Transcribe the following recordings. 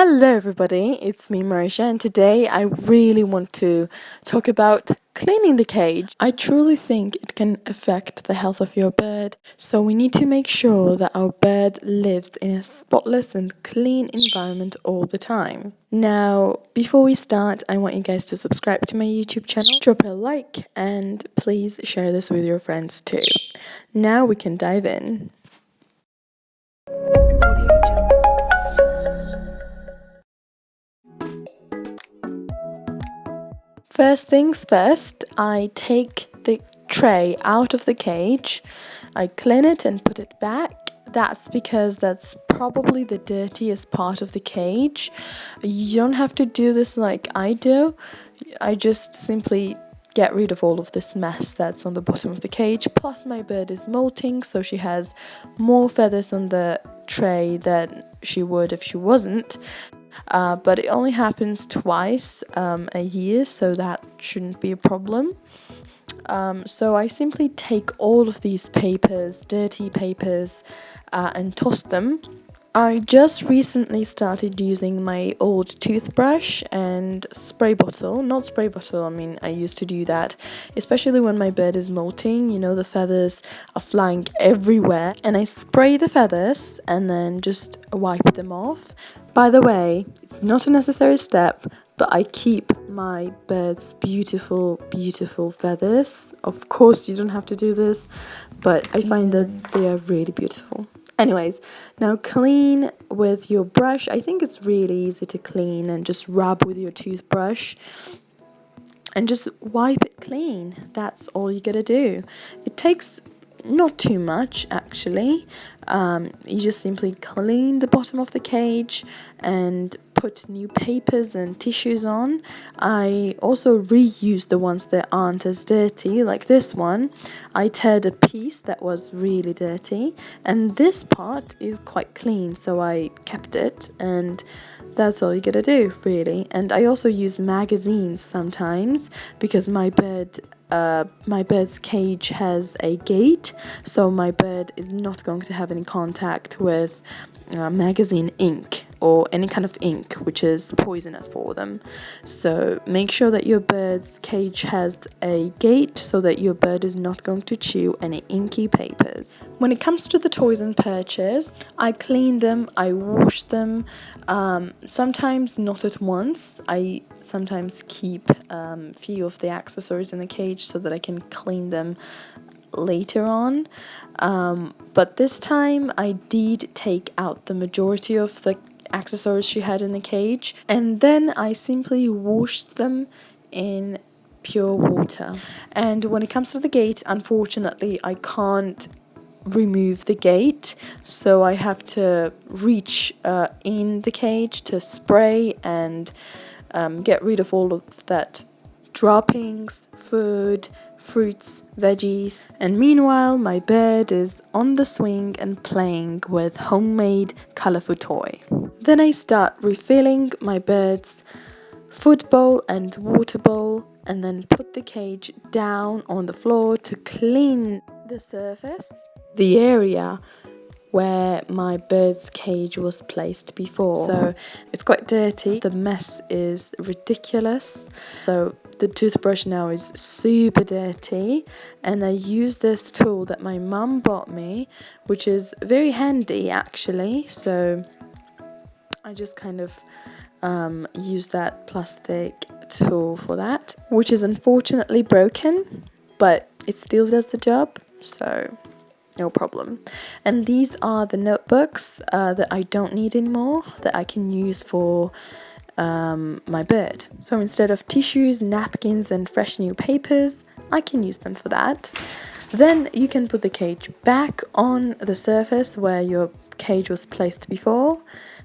Hello everybody, it's me Marisha, and today I really want to talk about cleaning the cage. I truly think it can affect the health of your bird, so we need to make sure that our bird lives in a spotless and clean environment all the time. Now, before we start, I want you guys to subscribe to my YouTube channel, drop a like, and please share this with your friends too. Now we can dive in. First things first, I take the tray out of the cage, I clean it and put it back. That's because that's probably the dirtiest part of the cage. You don't have to do this like I do. I just simply get rid of all of this mess that's on the bottom of the cage. Plus my bird is molting, so she has more feathers on the tray than she would if she wasn't. But it only happens twice a year, so that shouldn't be a problem. So I simply take all of these papers, dirty papers, and toss them. I just recently started using my old toothbrush and spray bottle. Not spray bottle, I mean I used to do that, especially when my bird is molting. You know, the feathers are flying everywhere, and I spray the feathers and then just wipe them off. By the way, it's not a necessary step, but I keep my bird's beautiful feathers. Of course you don't have to do this, but I find that they are really beautiful. Anyways, now clean with your brush. I think it's really easy to clean, and just rub with your toothbrush and just wipe it clean. That's all you gotta do. It takes not too much actually. You just simply clean the bottom of the cage and put new papers and tissues on. I also reuse the ones that aren't as dirty, like this one. I teared a piece that was really dirty, and this part is quite clean, so I kept it, and that's all you gotta do really. And I also use magazines sometimes because my bird's cage has a gate, so my bird is not going to have any contact with magazine ink or any kind of ink which is poisonous for them. So make sure that your bird's cage has a gate so that your bird is not going to chew any inky papers. When it comes to the toys and perches, I clean them, I wash them, sometimes not at once. I sometimes keep few of the accessories in the cage so that I can clean them later on. But this time I did take out the majority of the accessories she had in the cage, and then I simply washed them in pure water. And when it comes to the gate, unfortunately I can't remove the gate, so I have to reach in the cage to spray and get rid of all of that droppings, food, fruits, veggies. And meanwhile my bird is on the swing and playing with homemade colorful toy. Then I start refilling my bird's food bowl and water bowl, and then put the cage down on the floor to clean the surface, the area where my bird's cage was placed before. So it's quite dirty, the mess is ridiculous. So the toothbrush now is super dirty, and I use this tool that my mum bought me, which is very handy actually. So I just kind of use that plastic tool for that, which is unfortunately broken, but it still does the job, so no problem. And these are the notebooks that I don't need anymore, that I can use for my bird. So instead of tissues, napkins and fresh new papers, I can use them for that. Then you can put the cage back on the surface where your cage was placed before.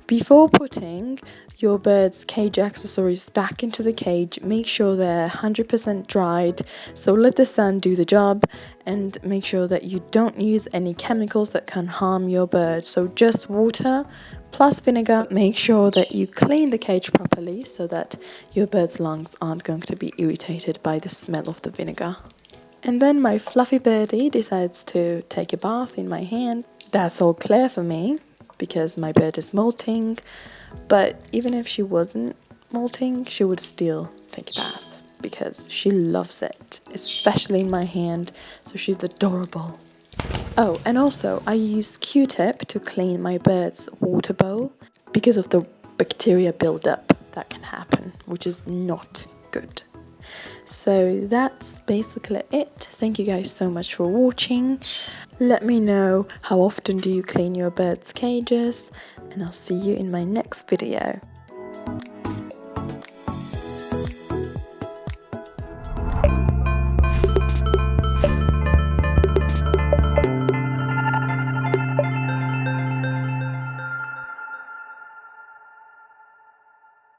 Before putting your bird's cage accessories back into the cage, make sure they're 100% dried, so let the sun do the job, and make sure that you don't use any chemicals that can harm your bird. So just water plus vinegar. Make sure that you clean the cage properly so that your bird's lungs aren't going to be irritated by the smell of the vinegar. And then my fluffy birdie decides to take a bath in my hand. That's all clear for me because my bird is molting, But even if she wasn't molting, she would still take a bath because she loves it, especially in my hand, so she's adorable. Oh, and also I use Q-tip to clean my bird's water bowl because of the bacteria buildup that can happen, which is not good. So that's basically it. Thank you guys so much for watching. Let me know how often do you clean your birds' cages, and I'll see you in my next video.